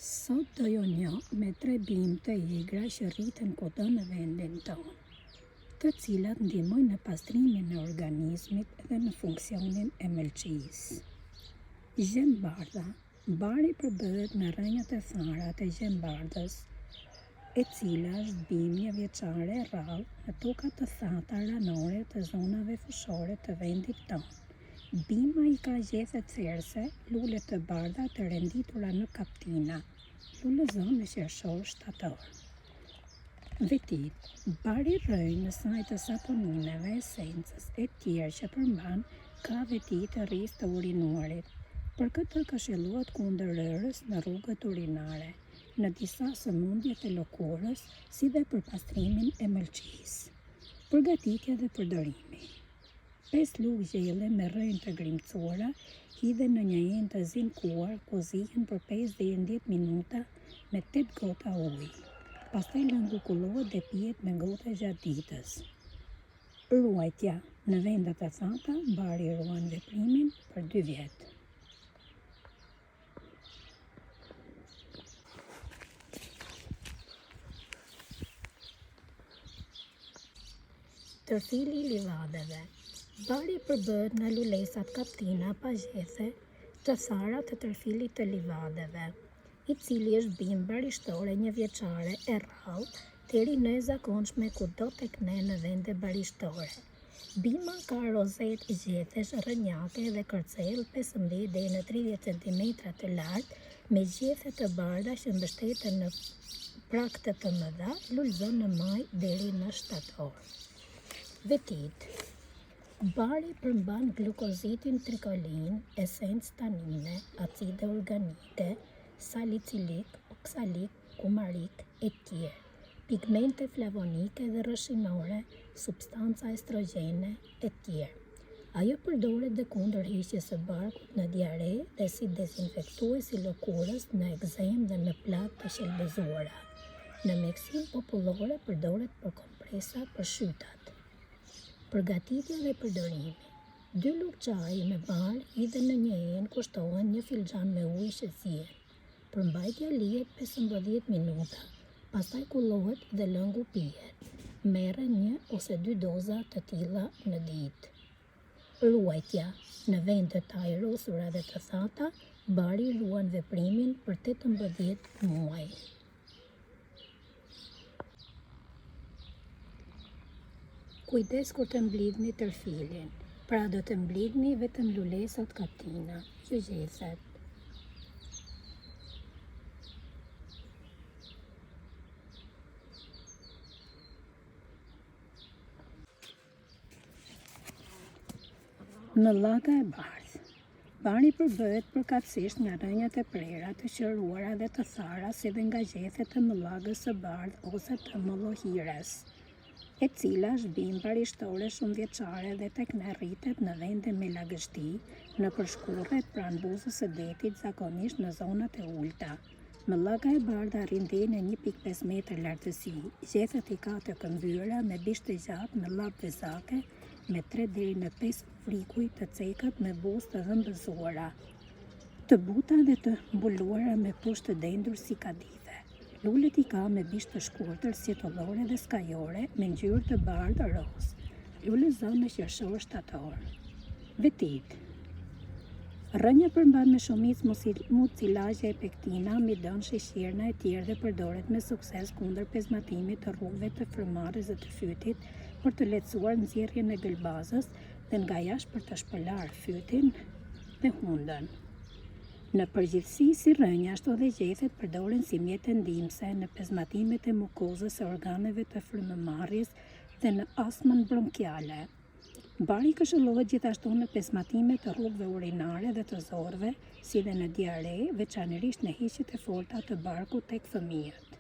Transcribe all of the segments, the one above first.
Sot do ju njoh me 3 bimë të egra që rriten kudo në vendin tonë, të cilat ndihmojnë në pastrimin e organizmit dhe në funksionin e mëlçisë. Gjembardha. Bari përbëhet me rrënjët e thara të gjembardhës, e cila është bimë një vjeçare e rrallë në tokat të thata ranore të zonave fushore të vendit tonë. Bima I ka gjethe therse, lule të bardha të renditura në kaptina, lulezon në qershor shtator. Vetit. Bari rrënjë në saj të saponineve, esencës e tjerë që përmban, ka vetit të rrisë të urinuarit. Për këtë këshilluat kundër rërës në rrugët urinare, në disa sëmundje të lëkurës, si dhe për pastrimin e mëlçisë. Përgatitja dhe përdorimi. 5 lugë gjelle me rrënjë të grimcuara, hidhen në një enë të zinkuar, kozihen për 5 deri në 10 minuta me 8 gota ujë. Pastaj lëngukullohet dhe pihet me gote gjatë ditës. Ruajtja. Në vendet e thata, bari ruan veprimin për 2 vjet. Tërfili I livadeve. Bari përbëhet nga lulesat kaptina pa gjethe të thara të tërfilit të livadeve, I cili është bimë barishtore një vjeçare e rrallë deri në e zakonshme kudo tek ne në vende barishtore. Bima ka rozet gjethesh rrënjake dhe kërcel 15 deri në 30 cm të lartë me gjethe të bardha që mbështeten në prakte të mëdha, lulëzon në maj deri në shtator. Vetit. Bari përmban glukozitin trikolin, esencë tanine, acide organike, salicilik, oksalik, kumarik e tjerë, pigmente flavonike dhe rrëshinore, substanca estrogjene e tjerë. Ajo përdoret dhe kundër heqjes së barkut në diare dhe si dezinfektues I lëkurës në ekzem dhe në platë të shëlbëzuara. Në mjekësinë popullore përdoret për kompresa për shytat. Përgatitja dhe përdorimi. 2 lugë çaji me bar hidhen në një enë kushtohen 1 filxhan me ujë që zihen. Përmbajtja lihet 15 minuta, pastaj kullohet dhe lëngu pihet. Merren 1 ose 2 doza të tilla në ditë. Ruajtja. Në vende të ajrosura dhe të thata, bari ruan veprimin për 18 muaj. Kujdes kur të mblidhni tërfilin, pra do të mblidhni vetëm lulesat kaptina, jo gjethet. Mëllaga e bardhë. Bari përbëhet përkatësisht nga rrënjët e prera, të qëruara dhe të thara, si dhe nga gjethet të mëllagës së bardhë ose të mollohires, e cila është bimë barishtore shumë vjeçare dhe tek ne rritet në vende me lagështi, në përshkurrjet pranë buzës së detit, zakonisht në zonat e ulta. Mëllaga e bardhë arrin deri në 1.5 metër lartësi. Gjethet I ka të këmbyera me bishtë të gjatë në llap vezake, me 3 deri në 5 frikuj të cekët me buzë të dhëmbëzuara, të buta dhe të mbuluara me poshtë të dendur si kadithe. Lulet I ka me bishtë të shkurtër, sjetollore dhe skajore, me ngjyrë të bardhë roz. Lulezon në qershor shtator. Vetit. Rrënja përmban me shumicë mucilazhe e pektina, midon, sheshirna e tjerë dhe përdoret me sukses kundër pezmatimit të rrugëve të frymarrjes dhe të fytit, për të lehtësuar nxjerrjen e gëlbazës dhe nga jashtë për të shpëlar fytin dhe hundën. Në përgjithësi, si rrënja ashtu dhe gjethet përdoren si mjete ndihmëse në pezmatimet e mukozës e organeve të frymëmarrjes dhe në astmën bronkiale. Bari këshillohet gjithashtu në pezmatimet të rrugëve urinare dhe të zorrve, si dhe në diare, veçanërisht në hiqjet e forta të barkut tek fëmijët.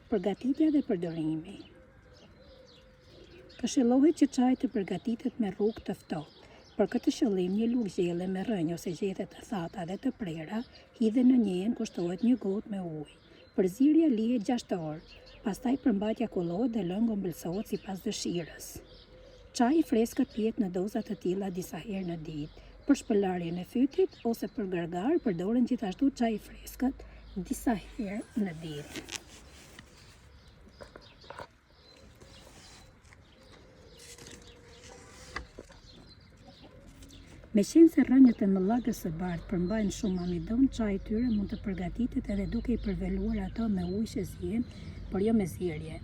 Përgatitja dhe përdorimi. Këshillohet që çaji të përgatitet me rrugë të ftohtë. Për këtë qëllim, një lugë gjelle me rrënjë ose gjethe të thata dhe të prera hidhen në një enë, kushtohet 1 gotë me ujë. Përzierja lihet 6 orë, pastaj përmbajtja kullohet dhe lëngu mbëlsohet sipas dëshirës. Çaji I freskët pihet në doza të tilla disa herë në ditë. Për shpëlarjen e fytit ose për gargar përdoren gjithashtu çaji I freskët disa herë në ditë. Me qenë se rrënjët e mëllagës së bardhë përmbajnë shumë amidon, çaji i tyre mund të përgatitet edhe duke i përveluar ato me ujë që zihen, por jo me zierje.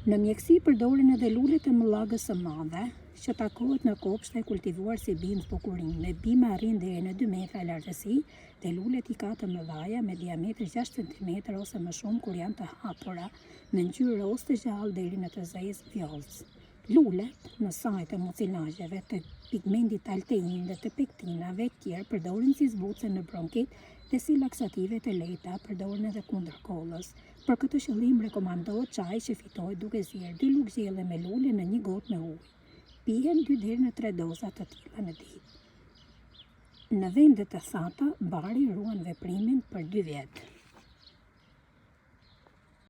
Në mjeksi përdoren edhe lulet e mëllagës së madhe, që takohet në kopshte e kultivuar si bimë bukurime. Bima arrin deri në 2 metra lartësi dhe lulet i ka të mëdhaja me diametër 6 cm ose më shumë kur janë të hapura, me ngjyrë roz të gjallë deri në të zezë vjollcë. Lulet në sajt e mucilagjeve të pigmentit altein dhe të pektinave tjerë përdoren si zbutse në bronkit dhe si laksative të lehta, përdoren edhe kundër kollës. Për këtë qëllim rekomandohet çaji që fitohet duke zier 2 lugë gjelle me lule në 1 gotë me ujë. Pihen 2 deri në 3 doza të tilla në ditë. Në vende të thata, bari ruan veprimin për 2 vjet.